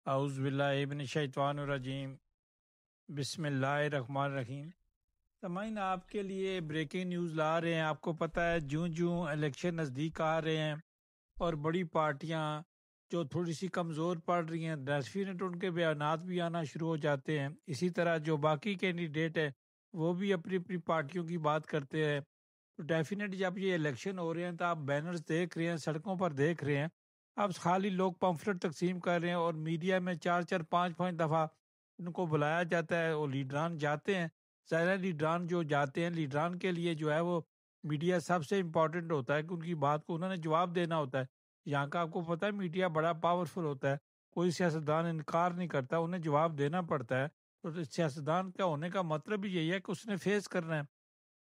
اعوذ باللہ من الشیطان الرجیم، بسم اللہ الرحمن الرحیم۔ سامعین، آپ کے لیے بریکنگ نیوز لا رہے ہیں۔ آپ کو پتہ ہے جوں الیکشن نزدیک آ رہے ہیں اور بڑی پارٹیاں جو تھوڑی سی کمزور پڑ رہی ہیں، ڈیفینیٹ ان کے بیانات بھی آنا شروع ہو جاتے ہیں۔ اسی طرح جو باقی کینڈیڈیٹ ہے وہ بھی اپنی اپنی پارٹیوں کی بات کرتے ہیں۔ تو ڈیفینیٹ جب یہ الیکشن ہو رہے ہیں تو آپ بینرز دیکھ رہے ہیں، سڑکوں پر دیکھ رہے ہیں، اب خالی لوگ پمفلٹ تقسیم کر رہے ہیں اور میڈیا میں چار چار پانچ پانچ دفعہ ان کو بلایا جاتا ہے۔ وہ لیڈران جاتے ہیں، ظاہر لیڈران جو جاتے ہیں، لیڈران کے لیے جو ہے وہ میڈیا سب سے امپورٹنٹ ہوتا ہے کہ ان کی بات کو انہوں نے جواب دینا ہوتا ہے۔ یہاں کا آپ کو پتہ ہے میڈیا بڑا پاورفل ہوتا ہے، کوئی سیاستدان انکار نہیں کرتا، انہیں جواب دینا پڑتا ہے۔ تو سیاستدان کا ہونے کا مطلب بھی یہی ہے کہ اس نے فیس کرنا ہے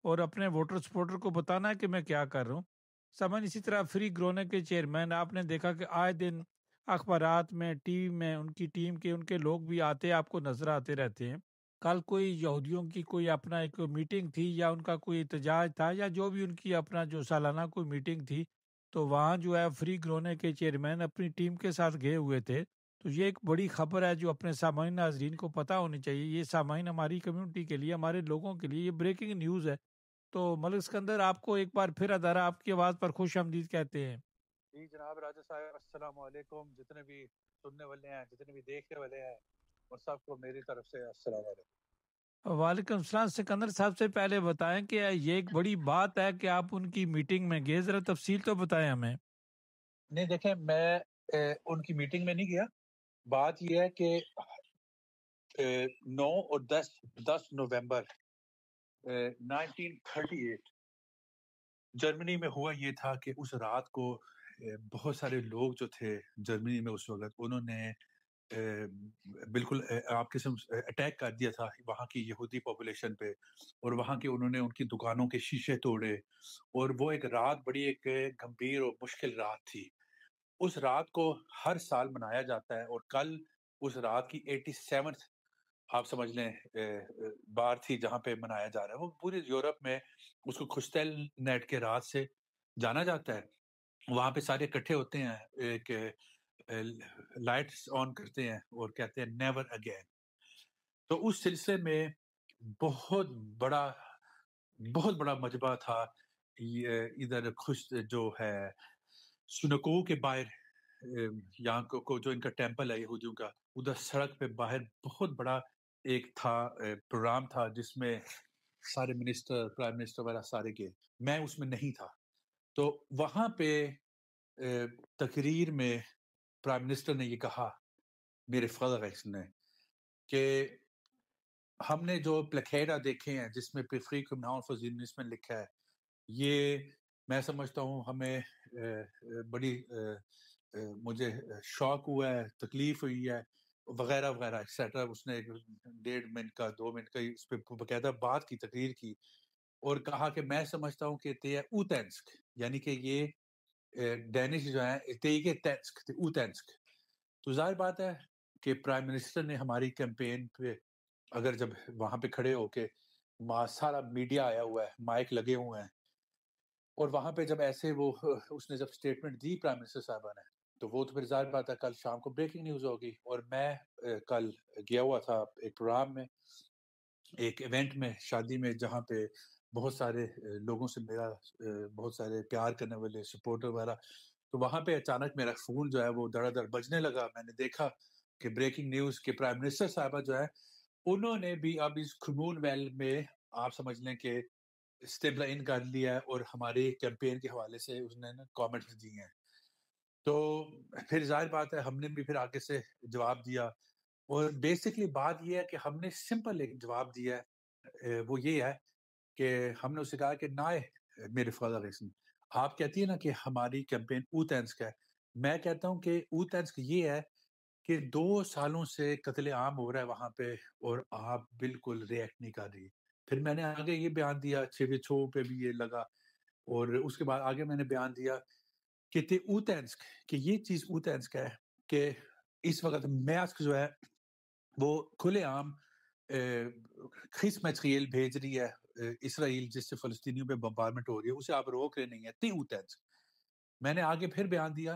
اور اپنے ووٹر سپورٹر کو بتانا ہے کہ میں کیا کر رہا ہوں۔ سمن اسی طرح فری گرونے کے چیئرمین، آپ نے دیکھا کہ آئے دن اخبارات میں، ٹی وی میں ان کی ٹیم کے ان کے لوگ بھی آتے آپ کو نظر آتے رہتے ہیں۔ کل کوئی یہودیوں کی کوئی اپنا ایک میٹنگ تھی یا ان کا کوئی احتجاج تھا یا جو بھی ان کی اپنا جو سالانہ کوئی میٹنگ تھی، تو وہاں جو ہے فری گرونے کے چیئرمین اپنی ٹیم کے ساتھ گئے ہوئے تھے۔ تو یہ ایک بڑی خبر ہے جو اپنے سامعین ناظرین کو پتہ ہونی چاہیے۔ یہ سامعین ہماری کمیونٹی کے لیے، ہمارے لوگوں کے لیے یہ بریکنگ نیوز ہے۔ تو ملک اسکندر، آپ کو ایک بار پھر ادارہ آپ کی آواز پر خوش آمدید کہتے ہیں۔ جی جناب راجہ صاحب، السلام علیکم۔ جتنے بھی سننے والے ہیں، جتنے بھی دیکھنے والے ہیں، اور سب کو میری طرف سے السلام علیکم۔ وعلیکم السلام۔ سکندر صاحب سے پہلے بتائیں کہ یہ ایک بڑی بات ہے کہ آپ ان کی میٹنگ میں گئے، ذرا تفصیل تو بتائیں ہمیں۔ نہیں دیکھیں، میں ان کی میٹنگ میں نہیں گیا۔ بات یہ ہے کہ 9 اور 10 نومبر 1938 جرمنی میں ہوا یہ تھا کہ اس رات کو بہت سارے لوگ جو تھے جرمنی میں اس وقت، انہوں نے بالکل آپ کے اٹیک کر دیا تھا وہاں کی یہودی پاپولیشن پہ، اور وہاں کے انہوں نے ان کی دکانوں کے شیشے توڑے، اور وہ ایک رات بڑی ایک گمبھیر اور مشکل رات تھی۔ اس رات کو ہر سال منایا جاتا ہے، اور کل اس رات کی 87 آپ سمجھ لیں بار تھی جہاں پہ منایا جا رہا ہے۔ وہ پورے یورپ میں اس کو کھسٹیل نیٹ کے رات سے جانا جاتا ہے۔ وہاں پہ سارے اکٹھے ہوتے ہیں، ایک لائٹس آن کرتے ہیں اور کہتے ہیں نیور اگین۔ تو اس سلسلے میں بہت بڑا مجمع تھا ادھر خوش جو ہے سنکو کے باہر، یہاں کو جو ان کا ٹیمپل ہے یہودیوں کا، ادھر سڑک پہ باہر بہت بڑا ایک تھا پروگرام تھا جس میں سارے منسٹر، پرائم منسٹر وغیرہ سارے گئے۔ میں اس میں نہیں تھا۔ تو وہاں پہ تقریر میں پرائم منسٹر نے یہ کہا، میرے فخر نے، کہ ہم نے جو پلکیڈا دیکھے ہیں جس میں فریقم ناؤن فار زیونسٹ میں لکھا ہے، یہ میں سمجھتا ہوں ہمیں بڑی مجھے شوق ہوا ہے، تکلیف ہوئی ہے، وغیرہ وغیرہ ایکسیٹرا۔ اس نے 1.5 منٹ کا 2 منٹ کا اس پہ باقاعدہ بات کی، تقریر کی، اور کہا کہ میں سمجھتا ہوں کہ تے اوتینسک، یعنی کہ یہ ڈینش جو ہے تیگے تینسک تے اوتینسک۔ تو ظاہر بات ہے کہ پرائم منسٹر نے ہماری کیمپین پہ، اگر جب وہاں پہ کھڑے ہو کے سارا میڈیا آیا ہوا ہے، مائک لگے ہوئے ہیں، اور وہاں پہ جب ایسے اس نے جب سٹیٹمنٹ دی پرائم منسٹر صاحبہ نے، تو وہ تو پھر ظاہر بات ہے کل شام کو بریکنگ نیوز ہوگی۔ اور میں کل گیا ہوا تھا ایک پروگرام میں، ایک ایونٹ میں، شادی میں، جہاں پہ بہت سارے لوگوں سے میرا بہت سارے پیار کرنے والے سپورٹر وغیرہ، تو وہاں پہ اچانک میرا فون جو ہے وہ دڑا دڑ بجنے لگا۔ میں نے دیکھا کہ بریکنگ نیوز کے پرائم منسٹر صاحبہ جو ہے، انہوں نے بھی اب اس کمون ویل میں آپ سمجھ لیں کہ اسٹیبل ان کر لیا ہے، اور ہماری کیمپین کے حوالے سے اس نے کامنٹس دیے ہیں۔ تو پھر ظاہر بات ہے ہم نے بھی پھر آگے سے جواب دیا، اور بیسکلی بات یہ ہے کہ ہم نے سمپل ایک جواب دیا ہے، وہ یہ ہے کہ ہم نے اسے کہا کہ نہ میرے فادر آپ کہتی ہے نا کہ ہماری کیمپین اوتینسک ہے، میں کہتا ہوں کہ اوتینسک یہ ہے کہ 2 سالوں سے قتل عام ہو رہا ہے وہاں پہ، اور آپ بالکل ریئیکٹ نہیں کر رہی۔ پھر میں نے آگے یہ بیان دیا، چھو پہ بھی یہ لگا، اور اس کے بعد آگے میں نے بیان دیا کہ تے اوتینسک، کہ یہ چیز اوتینسک ہے کہ اس وقت میاسک جو ہے وہ کھلے عام خس میٹریل بھیج رہی ہے اسرائیل، جس سے فلسطینیوں پہ بمبارمنٹ ہو رہی ہے، اسے آپ روک رہے نہیں ہیں، تے اوتینسک۔ میں نے آگے پھر بیان دیا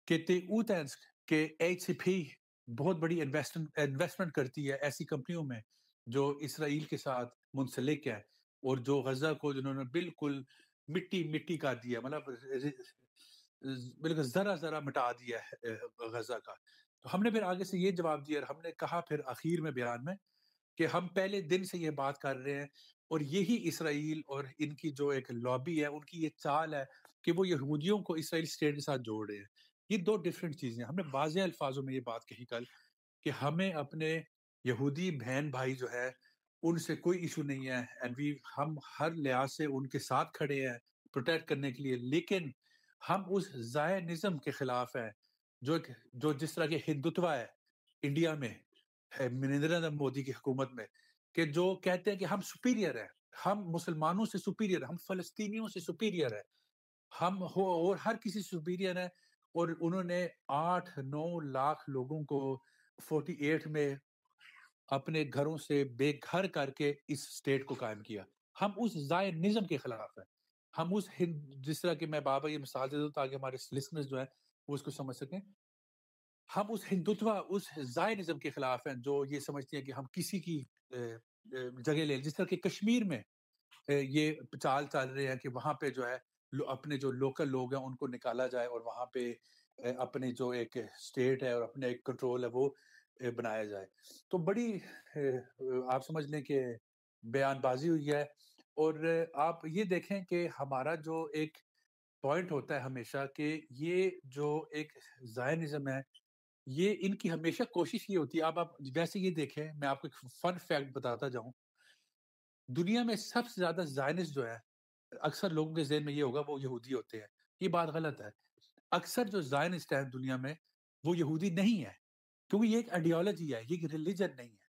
کہ تے اوتینسک کہ ایچ سی پی بہت بڑی انویسٹمنٹ کرتی ہے ایسی کمپنیوں میں جو اسرائیل کے ساتھ منسلک ہے، اور جو غزہ کو جنہوں نے بالکل مٹی مٹی کر دیا، مطلب بالکل ذرا ذرا مٹا دیا ہے غزہ کا۔ تو ہم نے پھر آگے سے یہ جواب دیا، اور ہم نے کہا پھر آخر میں بیان میں کہ ہم پہلے دن سے یہ بات کر رہے ہیں، اور یہی اسرائیل اور ان کی جو ایک لابی ہے، ان کی یہ چال ہے کہ وہ یہودیوں کو اسرائیل اسٹیٹ کے ساتھ جوڑ رہے ہیں۔ یہ دو ڈیفرنٹ چیزیں ہیں۔ ہم نے واضح الفاظوں میں یہ بات کہی کل کہ ہمیں اپنے یہودی بہن بھائی جو ہے ان سے کوئی ایشو نہیں ہے، اینڈ ہم ہر لحاظ سے ان کے ساتھ کھڑے ہیں پروٹیکٹ کرنے کے لیے، لیکن ہم اس زائنزم کے خلاف ہیں جو جس طرح کے ہندوتوا ہے انڈیا میں ہے، نریندر مودی کی حکومت میں، کہ جو کہتے ہیں کہ ہم سپیریئر ہیں، ہم مسلمانوں سے سپیریئر ہیں، ہم فلسطینیوں سے سپیریئر ہیں، ہم ہو اور ہر کسی سپیریئر ہے، اور انہوں نے 8-9 لاکھ لوگوں کو 48 میں اپنے گھروں سے بے گھر کر کے اس اسٹیٹ کو قائم کیا۔ ہم اس زائنزم کے خلاف ہیں، ہم اس جس طرح کہ میں بابا یہ مثال دے دوں تاکہ ہمارے لسنرز جو ہیں وہ اس کو سمجھ سکیں، ہم اس ہندوتوا، اس زائنزم کے خلاف ہیں جو یہ سمجھتے ہیں کہ ہم کسی کی جگہ لیں، جس طرح کہ کشمیر میں یہ چال چل رہے ہیں کہ وہاں پہ جو ہے اپنے جو لوکل لوگ ہیں ان کو نکالا جائے، اور وہاں پہ اپنے جو ایک اسٹیٹ ہے اور اپنے ایک کنٹرول ہے وہ بنایا جائے۔ تو بڑی آپ سمجھ لیں کہ بیان بازی ہوئی ہے، اور آپ یہ دیکھیں کہ ہمارا جو ایک پوائنٹ ہوتا ہے ہمیشہ کہ یہ جو ایک زائنزم ہے، یہ ان کی ہمیشہ کوشش یہ ہوتی ہے، آپ ویسے یہ دیکھیں، میں آپ کو ایک فن فیکٹ بتاتا جاؤں، دنیا میں سب سے زیادہ زائنسٹ جو ہے، اکثر لوگوں کے ذہن میں یہ ہوگا وہ یہودی ہوتے ہیں۔ یہ بات غلط ہے۔ اکثر جو زائنسٹ ہیں دنیا میں وہ یہودی نہیں ہے، کیونکہ یہ ایک آئیڈیالوجی ہے، یہ ایک ریلیجن نہیں ہے،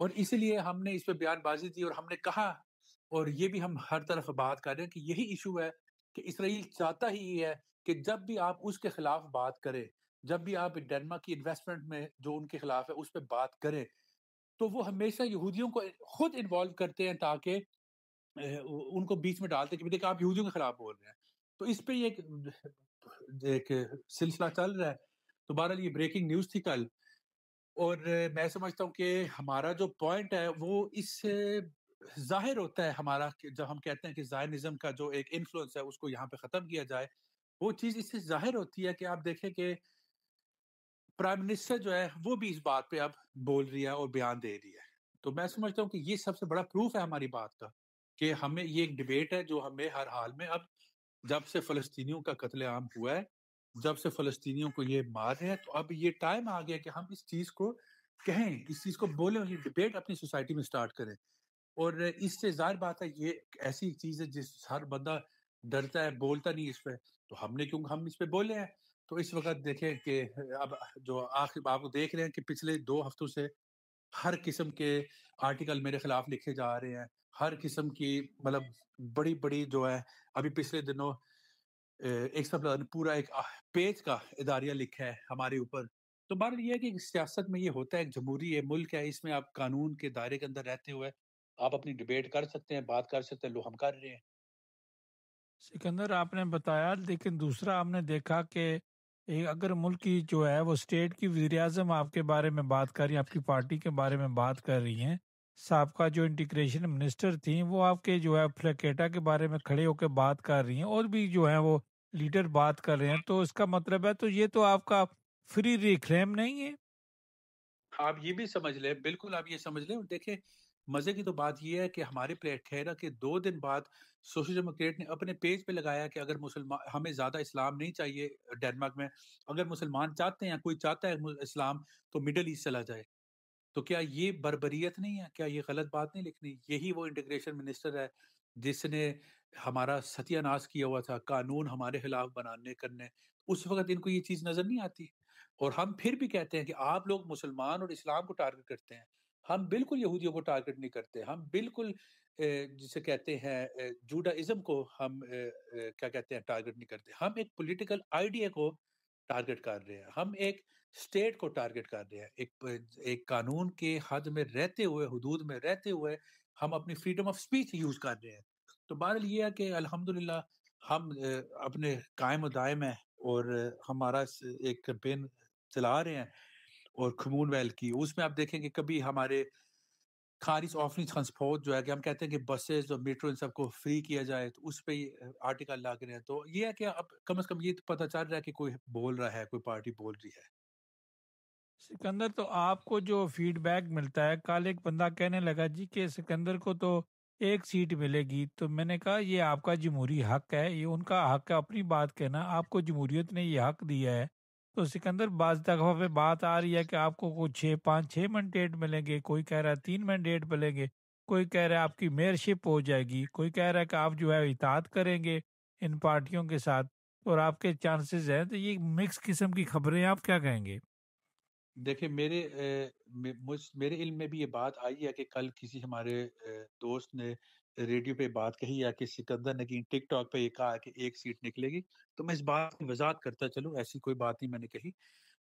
اور اسی لیے ہم نے اس پہ بیان بازی دی، اور ہم نے کہا، اور یہ بھی ہم ہر طرف بات کر رہے ہیں کہ یہی ایشو ہے کہ اسرائیل چاہتا ہی یہ ہے کہ جب بھی آپ اس کے خلاف بات کریں، جب بھی آپ ڈینمارک کی انویسٹمنٹ میں جو ان کے خلاف ہے اس پہ بات کریں، تو وہ ہمیشہ یہودیوں کو خود انوالو کرتے ہیں تاکہ ان کو بیچ میں ڈالتے کہ دیکھ آپ یہودیوں کے خلاف بول رہے ہیں۔ تو اس پہ یہ ایک سلسلہ چل رہا ہے۔ تو بہرحال یہ بریکنگ نیوز تھی کل، اور میں سمجھتا ہوں کہ ہمارا جو پوائنٹ ہے وہ اس سے ظاہر ہوتا ہے ہمارا، کہ جب ہم کہتے ہیں کہ زائنزم کا جو ایک انفلوئنس ہے اس کو یہاں پہ ختم کیا جائے، وہ چیز اس سے ظاہر ہوتی ہے کہ آپ دیکھیں کہ پرائم منسٹر جو ہے وہ بھی اس بات پہ اب بول رہی ہے اور بیان دے رہی ہے۔ تو میں سمجھتا ہوں کہ یہ سب سے بڑا پروف ہے ہماری بات کا، کہ ہمیں یہ ایک ڈیبیٹ ہے جو ہمیں ہر حال میں، اب جب سے فلسطینیوں کا قتل عام ہوا ہے، جب سے فلسطینیوں کو یہ مار رہے ہیں، تو اب یہ ٹائم آ گیا کہ ہم اس چیز کو کہیں، اس چیز کو بولیں، اور یہ ڈیبیٹ اپنی سوسائٹی میں سٹارٹ کریں۔ اور اس سے ظاہر بات ہے یہ ایک ایسی چیز ہے جس ہر بندہ ڈرتا ہے، بولتا نہیں اس پہ، تو ہم نے کیوں ہم اس پہ بولے ہیں۔ تو اس وقت دیکھیں کہ اب جو آخر آپ کو دیکھ رہے ہیں کہ پچھلے 2 ہفتوں سے ہر قسم کے آرٹیکل میرے خلاف لکھے جا رہے ہیں، ہر قسم کی مطلب بڑی بڑی جو ہے، ابھی پچھلے دنوں ایک سب پورا ایک پیج کا اداریہ لکھا ہے ہمارے اوپر۔ تو بہرحال یہ ہے کہ سیاست میں یہ ہوتا ہے، ایک جمہوری ملک ہے، اس میں آپ قانون کے دائرے کے اندر رہتے ہوئے آپ اپنی ڈیبیٹ کر سکتے ہیں، بات کر سکتے ہیں، لو ہم کر رہے ہیں۔ سکندر آپ نے بتایا، لیکن دوسرا آپ نے دیکھا کہ اگر ملک کی جو ہے وہ اسٹیٹ کی وزیر اعظم آپ کے بارے میں بات کر رہی ہیں، آپ کی پارٹی کے بارے میں بات کر رہی ہیں، سابقہ جو انٹیگریشن منسٹر تھیں وہ آپ کے جو ہے فلیکیٹا کے بارے میں کھڑے ہو کے بات کر رہی ہیں، اور بھی جو ہیں وہ لیڈر بات کر رہے ہیں، تو اس کا مطلب ہے تو یہ تو آپ کا فری ریکلیم نہیں ہے؟ آپ یہ بھی سمجھ لیں، بالکل آپ یہ سمجھ لیں، اور دیکھیں مزے کی تو بات یہ ہے کہ ہمارے پلیٹ خیرہ کے 2 دن بعد سوشل ڈیموکریٹ نے اپنے پیج پہ لگایا کہ اگر مسلمان، ہمیں زیادہ اسلام نہیں چاہیے ڈینمارک میں، اگر مسلمان چاہتے ہیں، کوئی چاہتا ہے اسلام، تو مڈل ایسٹ چلا جائے۔ تو کیا یہ بربریت نہیں ہے؟ کیا یہ غلط بات نہیں لکھنی؟ یہی وہ انٹیگریشن منسٹر ہے جس نے ہمارا ستیہ ناش کیا ہوا تھا، قانون ہمارے خلاف بنانے کرنے، اس وقت ان کو یہ چیز نظر نہیں آتی؟ اور ہم پھر بھی کہتے ہیں کہ آپ لوگ مسلمان اور اسلام کو ٹارگٹ کرتے ہیں، ہم بالکل یہودیوں کو ٹارگٹ نہیں کرتے، ہم بالکل جسے کہتے ہیں جوڈائزم کو ہم کیا کہتے ہیں ٹارگٹ نہیں کرتے، ہم ایک پولیٹیکل آئیڈیا کو ٹارگٹ کر رہے ہیں، ہم ایک اسٹیٹ کو ٹارگٹ کر رہے ہیں، ایک قانون کے حد میں رہتے ہوئے، حدود میں رہتے ہوئے ہم اپنی فریڈم آف اسپیچ یوز کر رہے ہیں۔ تو بہرحال یہ ہے کہ الحمدللہ ہم اپنے قائم و دائم ہیں، اور ہمارا ایک کیمپین چلا رہے ہیں، اور کھمون ویل کی، اس میں آپ دیکھیں کہ کبھی ہمارے خارج آفنی ٹرانسپورٹ جو ہے کہ ہم کہتے ہیں کہ بسز اور میٹرو ان سب کو فری کیا جائے، تو اس پہ آرٹیکل لگ رہے ہیں. تو یہ ہے کہ اب کم از کم یہ تو پتہ چل رہا ہے کہ کوئی بول رہا ہے، کوئی پارٹی بول رہی ہے. سکندر، تو آپ کو جو فیڈ بیک ملتا ہے، کل ایک بندہ کہنے لگا جی کہ سکندر کو تو ایک سیٹ ملے گی، تو میں نے کہا یہ آپ کا جمہوری حق ہے، یہ ان کا حق ہے اپنی بات کہنا، آپ کو جمہوریت نے یہ حق دیا ہے. تو سکندر، بعض دفعہ پہ بات آ رہی ہے کہ آپ کو کوئی 6 5 6 مینڈیٹ ملیں گے، کوئی کہہ رہا ہے 3 مینڈیٹ ملیں گے، کوئی کہہ رہا ہے آپ کی میئرشپ ہو جائے گی، کوئی کہہ رہا ہے کہ آپ جو ہے اطاعت کریں گے ان پارٹیوں کے ساتھ اور آپ کے چانسز ہیں. تو یہ مکس قسم کی خبریں ہیں، آپ کیا کہیں گے؟ دیکھیں میرے علم میں بھی یہ بات آئی ہے کہ کل کسی ہمارے دوست نے ریڈیو پہ بات کہی ہے کہ سکندر نے ٹک ٹاک پہ یہ کہا کہ ایک سیٹ نکلے گی. تو میں اس بات کی وضاحت کرتا چلوں، ایسی کوئی بات نہیں میں نے کہی.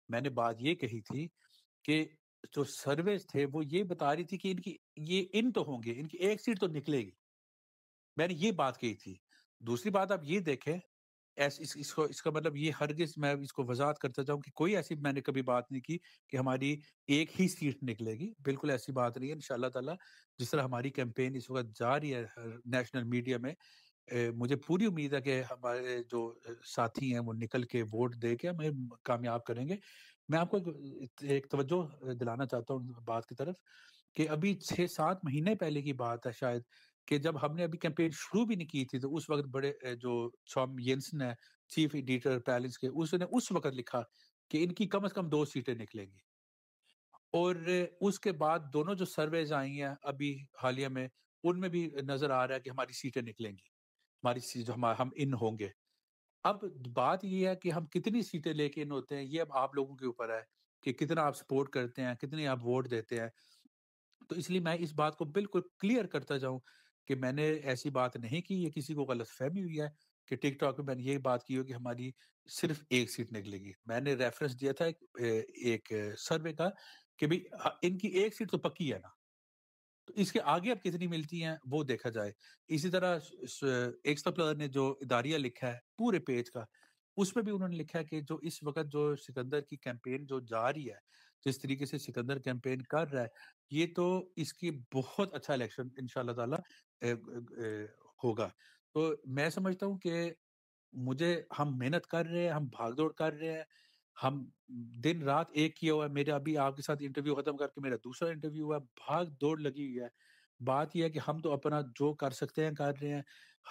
میں نے بات یہ کہی تھی کہ جو سروس تھے وہ یہ بتا رہی تھی کہ ان تو ہوں گے، ان کی ایک سیٹ تو نکلے گی. میں نے یہ بات کہی تھی. دوسری بات آپ یہ دیکھیں، اس کا مطلب یہ ہرگز میں اس کو وضاحت کرتا جاؤں کہ کوئی ایسی میں نے کبھی بات نہیں کی کہ ہماری ایک ہی سیٹ نکلے گی. بالکل ایسی بات نہیں ہے. انشاءاللہ تعالی جس طرح ہماری کیمپین اس وقت جاری ہے نیشنل میڈیا میں، مجھے پوری امید ہے کہ ہمارے جو ساتھی ہیں وہ نکل کے ووٹ دے کے ہمیں کامیاب کریں گے. میں آپ کو ایک توجہ دلانا چاہتا ہوں بات کی طرف کہ ابھی 6 7 مہینے پہلے کی بات ہے شاید، کہ جب ہم نے ابھی کیمپین شروع بھی نہیں کی تھی تو اس وقت بڑے جو شام ینسن ہے چیف ایڈیٹر پیلنس کے، اس نے اس وقت لکھا کہ ان کی کم از کم 2 سیٹیں نکلیں گی. اور اس کے بعد دونوں جو سرویز آئی ہیں ابھی حالیہ میں، ان میں بھی نظر آ رہا ہے کہ ہماری سیٹیں نکلیں گی، جو ہم ان ہوں گے. اب بات یہ ہے کہ ہم کتنی سیٹیں لے کے ان ہوتے ہیں، یہ اب آپ لوگوں کے اوپر ہے کہ کتنا آپ سپورٹ کرتے ہیں، کتنے آپ ووٹ دیتے ہیں. تو اس لیے میں اس بات کو بالکل کلیئر کرتا جاؤں کہ میں نے ایسی بات نہیں کی، یہ کسی کو غلط فہمی ہوئی ہے کہ ٹک ٹاک پہ میں نے یہ بات کی ہو کہ ہماری صرف ایک سیٹ نکلے گی. میں نے ریفرنس دیا تھا ایک سروے کا کہ بھی ان کی ایک سیٹ تو پکی ہے نا، تو اس کے آگے اب کتنی ملتی ہیں وہ دیکھا جائے. اسی طرح ایکسٹرا پلر نے جو اداریہ لکھا ہے پورے پیج کا، اس میں بھی انہوں نے لکھا ہے کہ جو اس وقت جو سکندر کی کیمپین جو جاری ہے، جس طریقے سے سکندر کیمپین کر رہا ہے، یہ تو اس کی بہت اچھا الیکشن انشاءاللہ تعالی ہوگا. تو میں سمجھتا ہوں کہ ہم محنت کر رہے ہیں، ہم بھاگ دوڑ کر رہے ہیں، ہم دن رات ایک کیا ہوا ہے. میرا ابھی آپ کے ساتھ انٹرویو ختم کر کے میرا دوسرا انٹرویو ہوا ہے. بھاگ دوڑ لگی ہوئی ہے. بات یہ ہے کہ ہم تو اپنا جو کر سکتے ہیں کر رہے ہیں.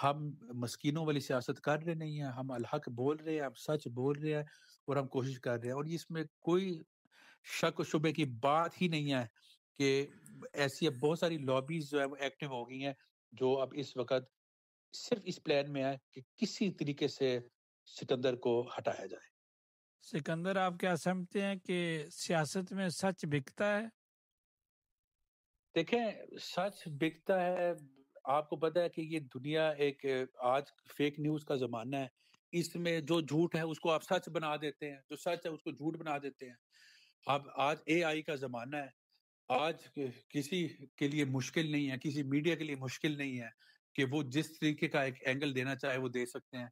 ہم مسکینوں والی سیاست کر رہے نہیں ہیں، ہم الحق بول رہے ہیں، ہم سچ بول رہے ہیں اور ہم کوشش کر رہے ہیں. اور اس میں کوئی شک و شبے کی بات ہی نہیں ہے کہ ایسی اب بہت ساری لابیز جو ہے وہ ایکٹیو ہو گئی ہیں، جو اب اس وقت صرف اس پلان میں ہے کہ کسی طریقے سے سکندر کو ہٹایا جائے. سکندر، آپ کیا سمجھتے ہیں کہ سیاست میں سچ بکتا ہے؟ دیکھیں، سچ بکتا ہے. آپ کو پتا ہے کہ یہ دنیا ایک آج فیک نیوز کا زمانہ ہے. اس میں جو جھوٹ ہے اس کو آپ سچ بنا دیتے ہیں، جو سچ ہے اس کو جھوٹ بنا دیتے ہیں. اب آج اے آئی کا زمانہ ہے. آج کسی کے لیے مشکل نہیں ہے، کسی میڈیا کے لیے مشکل نہیں ہے کہ وہ جس طریقے کا ایک اینگل دینا چاہے وہ دے سکتے ہیں.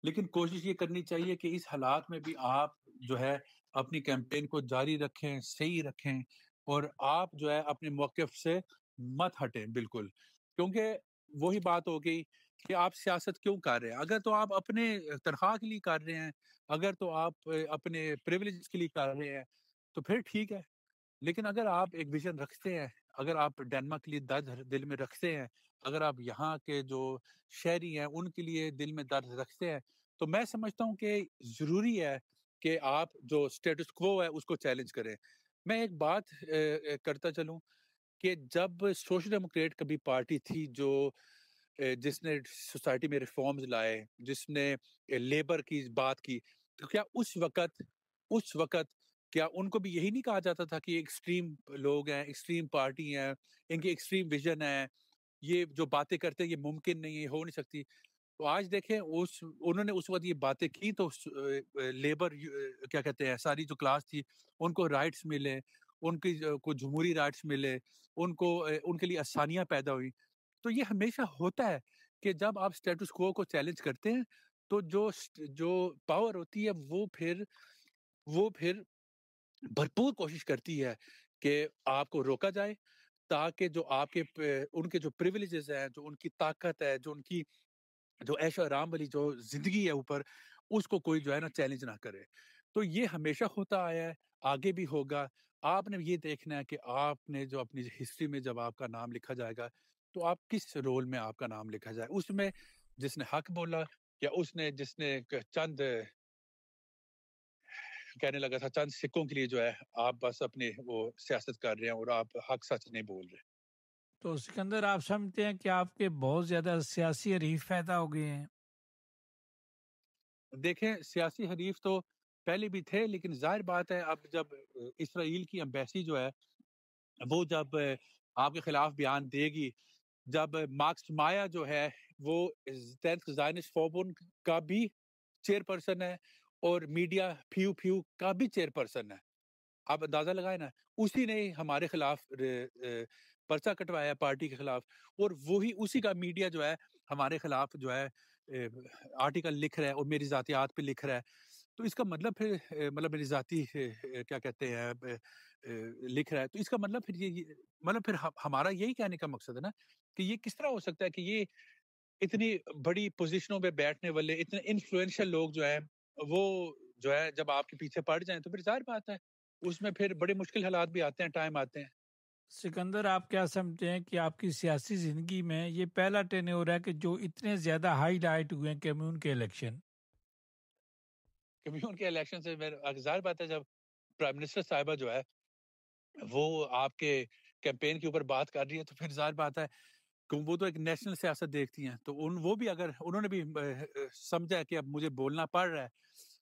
لیکن کوشش یہ کرنی چاہیے کہ اس حالات میں بھی آپ جو ہے اپنی کیمپین کو جاری رکھیں، صحیح رکھیں، اور آپ جو ہے اپنے موقف سے مت ہٹیں بالکل. کیونکہ وہی بات ہو گئی کہ آپ سیاست کیوں کر رہے ہیں. اگر تو آپ اپنے تنخواہ کے لیے کر رہے ہیں، اگر تو آپ اپنے پریویلیج کے لیے کر رہے ہیں تو پھر ٹھیک ہے. لیکن اگر آپ ایک ویژن رکھتے ہیں، اگر آپ ڈینمارک کے لیے درد دل میں رکھتے ہیں، اگر آپ یہاں کے جو شہری ہیں ان کے لیے دل میں درد رکھتے ہیں، تو میں سمجھتا ہوں کہ ضروری ہے کہ آپ جو سٹیٹس کوو ہے اس کو چیلنج کریں. میں ایک بات کرتا چلوں کہ جب سوشل ڈیموکریٹ کبھی پارٹی تھی جو جس نے سوسائٹی میں ریفارمز لائے، جس نے لیبر کی بات کی، تو کیا اس وقت کیا ان کو بھی یہی نہیں کہا جاتا تھا کہ یہ ایکسٹریم لوگ ہیں، ایکسٹریم پارٹی ہیں، ان کی ایکسٹریم ویژن ہے، یہ جو باتیں کرتے ہیں یہ ممکن نہیں ہے، ہو نہیں سکتی. تو آج دیکھیں انہوں نے اس وقت یہ باتیں کی تو لیبر کیا کہتے ہیں ساری جو کلاس تھی ان کو رائٹس ملے، ان کی کو جمہوری رائٹس ملے، ان کے لیے آسانیاں پیدا ہوئی. تو یہ ہمیشہ ہوتا ہے کہ جب آپ سٹیٹس کو چیلنج کرتے ہیں تو جو پاور ہوتی ہے وہ پھر بھرپور کوشش کرتی ہے کہ آپ کو روکا جائے، تاکہ جو آپ کے ان کے جو پریویلیجز ہیں، جو ان کی طاقت ہے، جو ان کی جو عیش و آرام والی جو زندگی ہے اوپر، اس کو کوئی جو ہے نا چیلنج نہ کرے۔ تو یہ ہمیشہ ہوتا آیا ہے، آگے بھی ہوگا۔ آپ نے یہ دیکھنا ہے کہ آپ نے جو اپنی ہسٹری میں جب آپ کا نام لکھا جائے گا، تو آپ کس رول میں آپ کا نام لکھا جائے، اس میں جس نے حق بولا یا جس نے چند کہنے لگا تھا چند سکوں کے لیے جو ہے آپ بس اپنی وہ سیاست کر رہے ہیں اور آپ حق سچ نہیں بول رہے۔ تو سکندر آپ سمجھتے ہیں کہ آپ کے بہت زیادہ سیاسی حریف پیدا ہو گئے ہیں؟ دیکھیں سیاسی حریف تو پہلے بھی تھے، لیکن ظاہر بات ہے اب جب اسرائیل کی ایمبیسی جو ہے وہ جب آپ کے خلاف بیان دے گی، جب مارکس مایا جو ہے وہ 10th زائنسٹ فورم کا بھی چیئر پرسن ہے اور میڈیا پیو پیو کا بھی چیئر پرسن ہے، آپ اندازہ لگائیں نا، اسی نے ہمارے خلاف پرچہ کٹوایا پارٹی کے خلاف، اور وہی اسی کا میڈیا جو ہے ہمارے خلاف جو ہے آرٹیکل لکھ رہا ہے اور میری ذاتیات پہ لکھ رہا ہے۔ تو اس کا مطلب پھر مطلب میری ذاتی کیا کہتے ہیں لکھ رہا ہے، تو اس کا مطلب پھر یہ مطلب پھر ہمارا یہی کہنے کا مقصد ہے نا کہ یہ کس طرح ہو سکتا ہے کہ یہ اتنی بڑی پوزیشنوں پہ بیٹھنے والے اتنے انفلوئنشل لوگ جو ہے وہ جو ہے جب آپ کے پیچھے پڑ جائیں تو پھر ظاہر بات ہے اس میں پھر بڑے مشکل حالات بھی آتے ہیں، ٹائم آتے ہیں۔ سکندر آپ کیا سمجھتے ہیں کہ آپ کی سیاسی زندگی میں یہ پہلا ٹینیور ہے کہ جو اتنے زیادہ ہائی لائٹ ہوئے ہیں کمیون کے الیکشن؟ کمیون کے الیکشن سے ظاہر بات ہے جب پرائم منسٹر صاحبہ جو ہے وہ آپ کے کیمپین کے اوپر بات کر رہی ہے تو پھر ظاہر بات ہے کہ وہ تو ایک نیشنل سیاست دیکھتی ہیں، تو وہ بھی اگر انہوں نے بھی سمجھا کہ اب مجھے بولنا پڑ رہا ہے،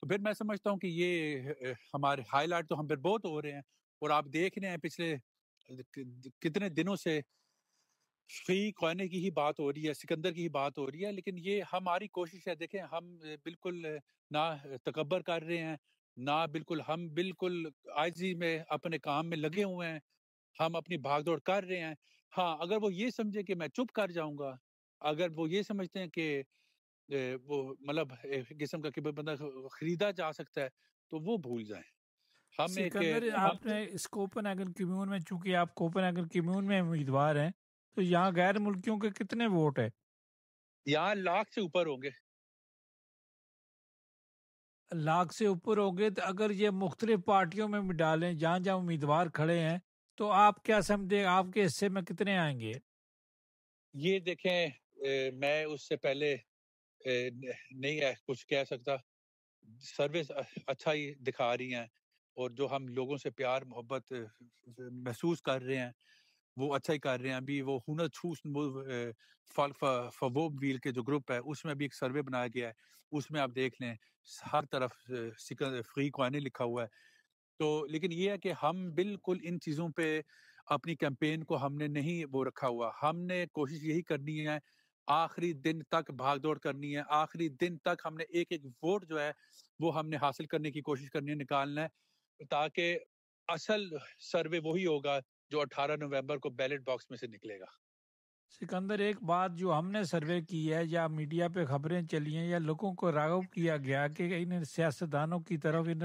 تو پھر میں سمجھتا ہوں کہ یہ ہمارے ہائی لائٹ تو ہم پھر بہت ہو رہے ہیں، اور آپ دیکھ رہے ہیں پچھلے کتنے دنوں سے فی کونے کی ہی بات ہو رہی ہے، سکندر کی ہی بات ہو رہی ہے، لیکن یہ ہماری کوشش ہے۔ دیکھیں ہم بالکل نہ تکبر کر رہے ہیں، نہ ہم بالکل عاجزی میں اپنے کام میں لگے ہوئے ہیں، ہم اپنی بھاگ دوڑ کر رہے ہیں۔ ہاں اگر وہ یہ سمجھے کہ میں چپ کر جاؤں گا، اگر وہ یہ سمجھتے ہیں کہ وہ مطلب ایک قسم کا کہ بندہ خریدا جا سکتا ہے، تو وہ بھول جائیں۔ ہم ایک سکندر آپ نے اس کوپن ایگن کمیون میں، چونکہ آپ کوپن ایگن کمیون میں امیدوار ہیں، تو یہاں غیر ملکیوں کے کتنے ووٹ ہے؟ یہاں لاکھ سے اوپر ہوں گے۔ لاکھ سے اوپر ہوں گے، تو اگر یہ مختلف پارٹیوں میں بھی ڈالیں جہاں جہاں امیدوار کھڑے ہیں، تو آپ کیا سمجھیں آپ کے حصے میں کتنے آئیں گے؟ یہ دیکھیں میں اس سے پہلے نہیں ہے کچھ کہہ سکتا، سروس اچھا ہی دکھا رہی ہیں، اور جو ہم لوگوں سے پیار محبت محسوس کر رہے ہیں وہ اچھا ہی کر رہے ہیں۔ ابھی وہ ہنر چھوس فوب ویل کے جو گروپ ہے اس میں بھی ایک سروے بنایا گیا ہے، اس میں آپ دیکھ لیں ہر طرف فری کوائنے لکھا ہوا ہے۔ تو لیکن یہ ہے کہ ہم بالکل ان چیزوں پہ اپنی کیمپین کو ہم نے نہیں وہ رکھا ہوا، ہم نے کوشش یہی کرنی ہے، آخری دن تک بھاگ دوڑ کرنی ہے، آخری دن تک ہم نے ایک ایک ووٹ جو ہے وہ ہم نے حاصل کرنے کی کوشش کرنی ہے، نکالنا ہے، تاکہ اصل سروے وہی ہوگا جو 18 نومبر کو بیلٹ باکس میں سے نکلے گا۔ سکندر ایک بات جو ہم نے سروے کی ہے یا میڈیا پہ خبریں چلی ہیں یا لوگوں کو راغب کیا گیا کہ ان سیاستدانوں کی طرف، ان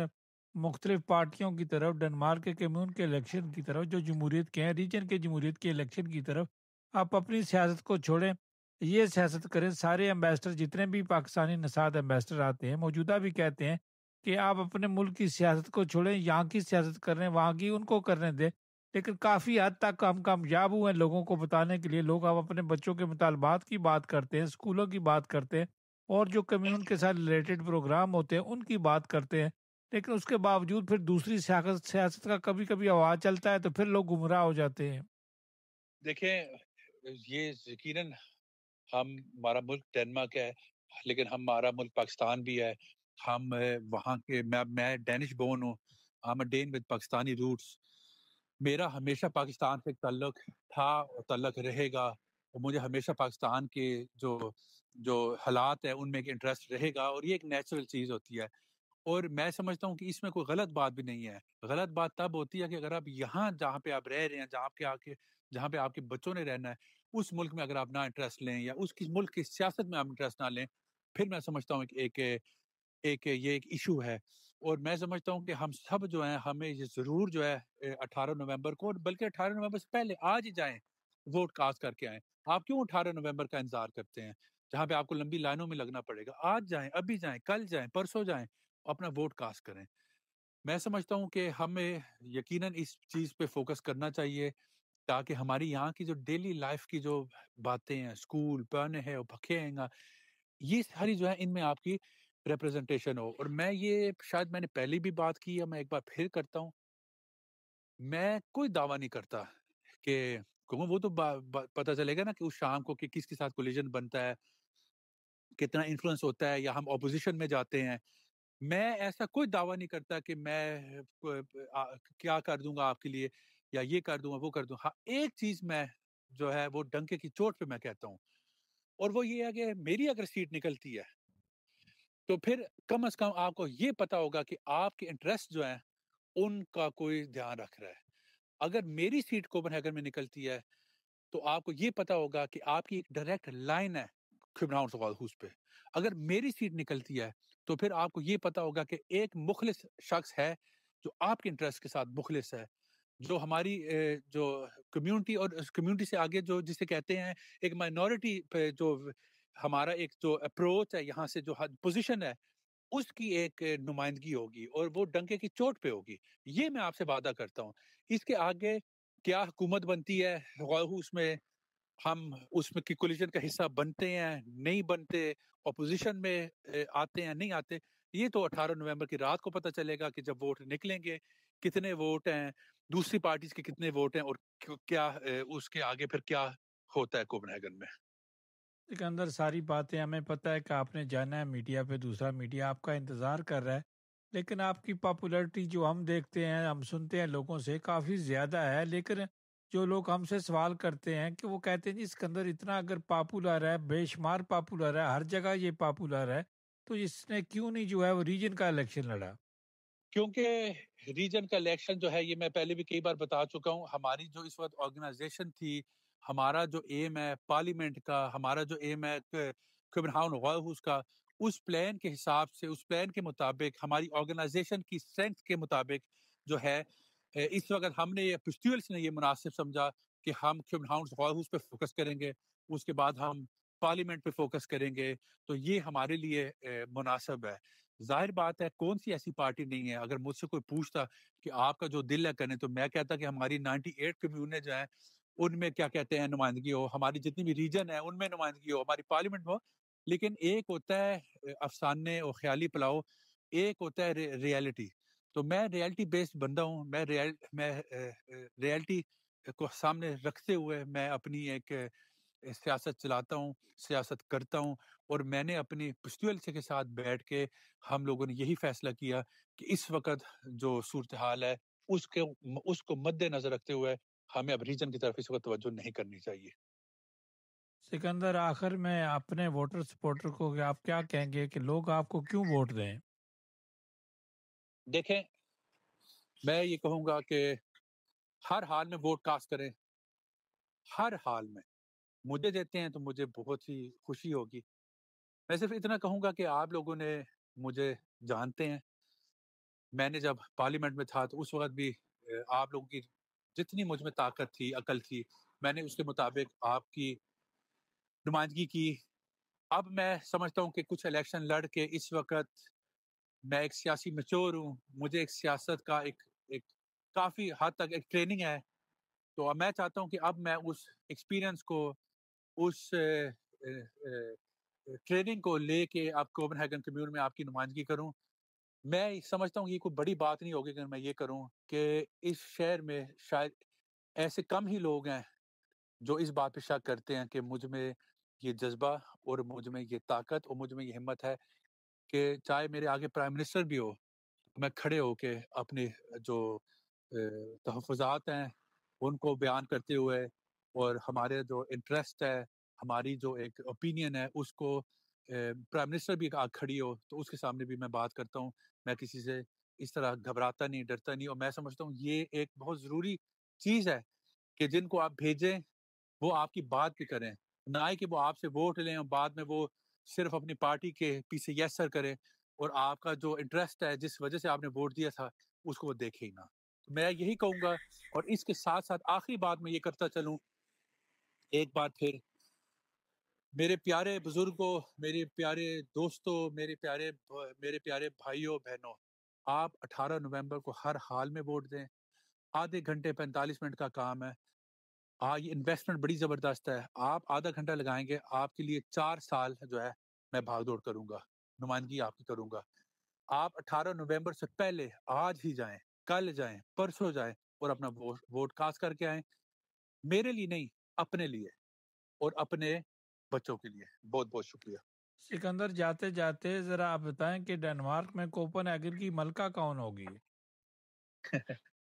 مختلف پارٹیوں کی طرف، ڈنمارک کے کمیون کے الیکشن کی طرف، جو جمہوریت کے ہیں، ریجن کے جمہوریت کے الیکشن کی طرف آپ اپنی سیاست کو چھوڑیں، یہ سیاست کریں۔ سارے ایمبیسڈر جتنے بھی پاکستانی نژاد ایمبیسڈر آتے ہیں، موجودہ بھی کہتے ہیں کہ آپ اپنے ملک کی سیاست کو چھوڑیں، یہاں کی سیاست کر رہے ہیں وہاں کی ان کو کرنے دیں۔ لیکن کافی حد تک ہم کامیاب ہوئے ہیں لوگوں کو بتانے کے لیے۔ لوگ اب اپنے بچوں کے مطالبات کی بات کرتے ہیں، اسکولوں کی بات کرتے ہیں، اور جو کمیون کے ساتھ ریلیٹڈ پروگرام ہوتے ہیں ان کی بات کرتے ہیں۔ لیکن اس کے باوجود پھر دوسری سیاست کا کبھی کبھی آواز چلتا ہے تو پھر لوگ گمراہ ہو جاتے ہیں۔ دیکھیں یہ یقیناً ہمارا ملک ڈینمارک ہے، لیکن ہمارا ملک پاکستان بھی ہے۔ ہم وہاں کے میں ڈینش بورن ہوں، I'm a Dane with Pakistani roots. میرا ہمیشہ پاکستان سے تعلق تھا اور تعلق رہے گا، اور مجھے ہمیشہ پاکستان کے جو حالات ہیں ان میں ایک انٹرسٹ رہے گا، اور یہ ایک نیچرل چیز ہوتی ہے۔ اور میں سمجھتا ہوں کہ اس میں کوئی غلط بات بھی نہیں ہے۔ غلط بات تب ہوتی ہے کہ اگر آپ یہاں جہاں پہ آپ رہ رہے ہیں، جہاں پہ آپ کے بچوں نے رہنا ہے، اس ملک میں اگر آپ نہ انٹرسٹ لیں یا اس کی ملک کی سیاست میں آپ انٹرسٹ نہ لیں، پھر میں سمجھتا ہوں کہ ایک یہ ایک ایشو ہے، اور میں سمجھتا ہوں کہ ہم سب جو ہیں ہمیں یہ ضرور جو ہے 18 نومبر کو، بلکہ 18 نومبر سے پہلے آج ہی جائیں، ووٹ کاسٹ کر کے آئیں۔ آپ کیوں 18 نومبر کا انتظار کرتے ہیں جہاں پہ آپ کو لمبی لائنوں میں لگنا پڑے گا؟ آج جائیں، ابھی جائیں، کل جائیں، پرسوں جائیں، اپنا ووٹ کاسٹ کریں۔ میں سمجھتا ہوں کہ ہمیں یقیناً اس چیز پہ فوکس کرنا چاہیے تاکہ ہماری یہاں کی جو ڈیلی لائف کی جو باتیں ہیں، اسکول پڑھنے ہیں اور پکے ہیں گا، یہ ساری جو ہے ان میں آپ کی ریپرزنٹیشن ہو۔ اور میں یہ شاید میں نے پہلی بھی بات کی ہے، میں ایک بار پھر کرتا ہوں، میں کوئی دعویٰ نہیں کرتا کہ وہ تو پتہ چلے گا نا کہ اس شام کو کہ کس کے ساتھ کولیجن بنتا ہے، کتنا انفلوئنس ہوتا ہے، یا ہم اپوزیشن میں جاتے ہیں۔ میں ایسا کوئی دعویٰ نہیں کرتا کہ میں کیا کر دوں گا آپ کے لیے، یا یہ کر دوں گا، وہ کر دوں۔ ہاں، ایک چیز میں جو ہے وہ ڈنکے کی چوٹ پہ میں کہتا ہوں، اور وہ یہ ہے کہ میری اگر سیٹ نکلتی ہے تو پھر کم از کم آپ کو یہ پتا ہوگا کہ آپ کے انٹرسٹ جو ہیں ان کا کوئی دھیان رکھ رہا ہے۔ اگر میری سیٹ کوپن ہیگن میں نکلتی ہے تو آپ کو یہ پتا ہوگا کہ آپ کی ایک ڈائریکٹ لائن ہے کیوبنہاؤس ہاؤس پہ۔ اگر میری سیٹ نکلتی ہے تو پھر آپ کو یہ پتا ہوگا کہ ایک مخلص شخص ہے جو آپ کے انٹرسٹ کے ساتھ مخلص ہے، جو ہماری جو کمیونٹی اور اس کمیونٹی سے آگے جو جسے کہتے ہیں ایک مائنورٹی پہ جو ہمارا ایک جو اپروچ ہے، یہاں سے جو پوزیشن ہے، اس کی ایک نمائندگی ہوگی، اور وہ ڈنکے کی چوٹ پہ ہوگی۔ یہ میں آپ سے وعدہ کرتا ہوں۔ اس کے آگے کیا حکومت بنتی ہے اس میں، ہم اس میں کی کولیشن کا حصہ بنتے ہیں نہیں بنتے، اپوزیشن میں آتے ہیں نہیں آتے، یہ تو 18 نومبر کی رات کو پتہ چلے گا کہ جب ووٹ نکلیں گے کتنے ووٹ ہیں، دوسری پارٹیز کے کتنے ووٹ ہیں، اور کیا اس کے آگے پھر کیا ہوتا ہے کوپن ہیگن میں۔ سکندر، ساری باتیں ہمیں پتہ ہے کہ آپ نے جانا ہے میڈیا پہ، دوسرا میڈیا آپ کا انتظار کر رہا ہے، لیکن آپ کی پاپولرٹی جو ہم دیکھتے ہیں، ہم سنتے ہیں لوگوں سے، کافی زیادہ ہے۔ لیکن جو لوگ ہم سے سوال کرتے ہیں کہ وہ کہتے ہیں جی سکندر اتنا اگر پاپولر ہے، بے شمار پاپولر ہے، ہر جگہ یہ پاپولر ہے، تو اس نے کیوں نہیں جو ہے وہ ریجن کا الیکشن لڑا؟ کیونکہ ریجن کا الیکشن جو ہے، یہ میں پہلے بھی کئی بار بتا چکا ہوں، ہماری جو اس وقت آرگنائزیشن تھی، ہمارا جو ایم ہے پارلیمنٹ کا، ہمارا جو ایم ہے کوپنہاؤس ہاؤس کا، اس پلان کے حساب سے، اس پلان کے مطابق، ہماری آرگنائزیشن کی اسٹرینتھ کے مطابق جو ہے، اس وقت ہم نے پسٹیولس نے یہ مناسب سمجھا کہ ہم کوپنہاؤس ہاؤس پہ فوکس کریں گے، اس کے بعد ہم پارلیمنٹ پہ فوکس کریں گے، تو یہ ہمارے لیے مناسب ہے۔ ظاہر بات ہے کون سی ایسی پارٹی نہیں ہے، اگر مجھ سے کوئی پوچھتا کہ آپ کا جو دل ہے کرنے، تو میں کہتا کہ ہماری 98 کمیونٹی جو ہیں ان میں کیا کہتے ہیں نمائندگی ہو، ہماری جتنی بھی ریجن ہے ان میں نمائندگی ہو، ہماری پارلیمنٹ ہو۔ لیکن ایک ہوتا ہے افسانے اور خیالی پلاؤ، ایک ہوتا ہے ریالٹی۔ تو میں ریالٹی بیسڈ بندہ ہوں، میں ریالٹی کو سامنے رکھتے ہوئے میں اپنی ایک سیاست چلاتا ہوں، سیاست کرتا ہوں، اور میں نے اپنی پسٹیولس کے ساتھ بیٹھ کے ہم لوگوں نے یہی فیصلہ کیا کہ اس وقت جو صورتحال ہے اس کو مد نظر رکھتے ہوئے ہمیں اب ریجن کی طرف اس وقت توجہ نہیں کرنی چاہیے۔ سکندر، آخر میں اپنے ووٹر سپورٹر کو آپ کیا کہیں گے کہ لوگ آپ کو کیوں ووٹ دیں؟ دیکھیں، میں یہ کہوں گا کہ ہر حال میں ووٹ کاسٹ کریں، ہر حال میں۔ مجھے دیتے ہیں تو مجھے بہت ہی خوشی ہوگی۔ میں صرف اتنا کہوں گا کہ آپ لوگوں نے مجھے جانتے ہیں، میں نے جب پارلیمنٹ میں تھا تو اس وقت بھی آپ لوگوں کی جتنی مجھ میں طاقت تھی، عقل تھی، میں نے اس کے مطابق آپ کی نمائندگی کی۔ اب میں سمجھتا ہوں کہ کچھ الیکشن لڑ کے اس وقت میں ایک سیاسی میچور ہوں، مجھے ایک سیاست کا ایک کافی حد تک ایک ٹریننگ ہے، تو اب میں چاہتا ہوں کہ اب میں اس ایکسپیرینس کو، اس ٹریننگ کو لے کے اب کوپن ہیگن کمیون میں آپ کی نمائندگی کروں۔ میں سمجھتا ہوں یہ کوئی بڑی بات نہیں ہوگی اگر میں یہ کروں کہ اس شہر میں شاید ایسے کم ہی لوگ ہیں جو اس بات پہ شک کرتے ہیں کہ مجھ میں یہ جذبہ اور مجھ میں یہ طاقت اور مجھ میں یہ ہمت ہے کہ چاہے میرے آگے پرائم منسٹر بھی ہو، میں کھڑے ہو کے اپنے جو تحفظات ہیں ان کو بیان کرتے ہوئے، اور ہمارے جو انٹرسٹ ہے، ہماری جو ایک اوپینین ہے، اس کو پرائم منسٹر بھی کھڑی ہو تو اس کے سامنے بھی میں بات کرتا ہوں۔ میں کسی سے اس طرح گھبراتا نہیں، ڈرتا نہیں، اور میں سمجھتا ہوں یہ ایک بہت ضروری چیز ہے کہ جن کو آپ بھیجیں وہ آپ کی بات بھی کریں، نہ کہ وہ آپ سے ووٹ لیں اور بعد میں وہ صرف اپنی پارٹی کے پیچھے یس سر کریں اور آپ کا جو انٹرسٹ ہے جس وجہ سے آپ نے ووٹ دیا تھا اس کو وہ دیکھے ہی نہ. میں یہی کہوں گا. اور اس کے ساتھ ساتھ آخری بات میں یہ کرتا چلوں، ایک بات پھر میرے پیارے بزرگوں، میرے پیارے دوستوں، میرے پیارے بھائیوں بہنوں، آپ 18 نومبر کو ہر حال میں ووٹ دیں. آدھے گھنٹے 45 منٹ کا کام ہے. یہ انویسٹمنٹ بڑی زبردست ہے. آپ آدھا گھنٹہ لگائیں گے، آپ کے لیے 4 سال جو ہے میں بھاگ دوڑ کروں گا، نمائندگی آپ کی کروں گا. آپ 18 نومبر سے پہلے آج ہی جائیں، کل جائیں، پرسوں جائیں اور اپنا ووٹ کاسٹ کر کے آئیں. میرے لیے نہیں، اپنے لیے اور اپنے بچوں کے لیے. بہت بہت شکریہ. سکندر، جاتے جاتے ذرا آپ بتائیں کہ ڈنمارک میں کوپن ایگر کی ملکہ کون ہوگی؟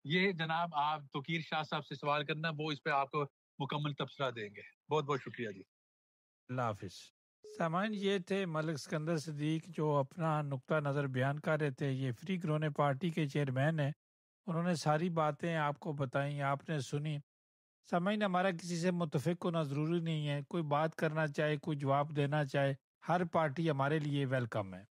یہ جناب آپ توقیر شاہ صاحب سے سوال کرنا، وہ اس پہ آپ کو مکمل تبصرہ دیں گے. بہت بہت شکریہ جی. اللہ حافظ. سامعین، یہ تھے ملک سکندر صدیق جو اپنا نقطہ نظر بیان کر رہے تھے. یہ فری گرونے پارٹی کے چیئرمین ہیں. انہوں نے ساری باتیں آپ کو بتائیں، آپ نے سنی. سامعین، ہمارا کسی سے متفق ہونا ضروری نہیں ہے. کوئی بات کرنا چاہے، کوئی جواب دینا چاہے، ہر پارٹی ہمارے لیے ویلکم ہے.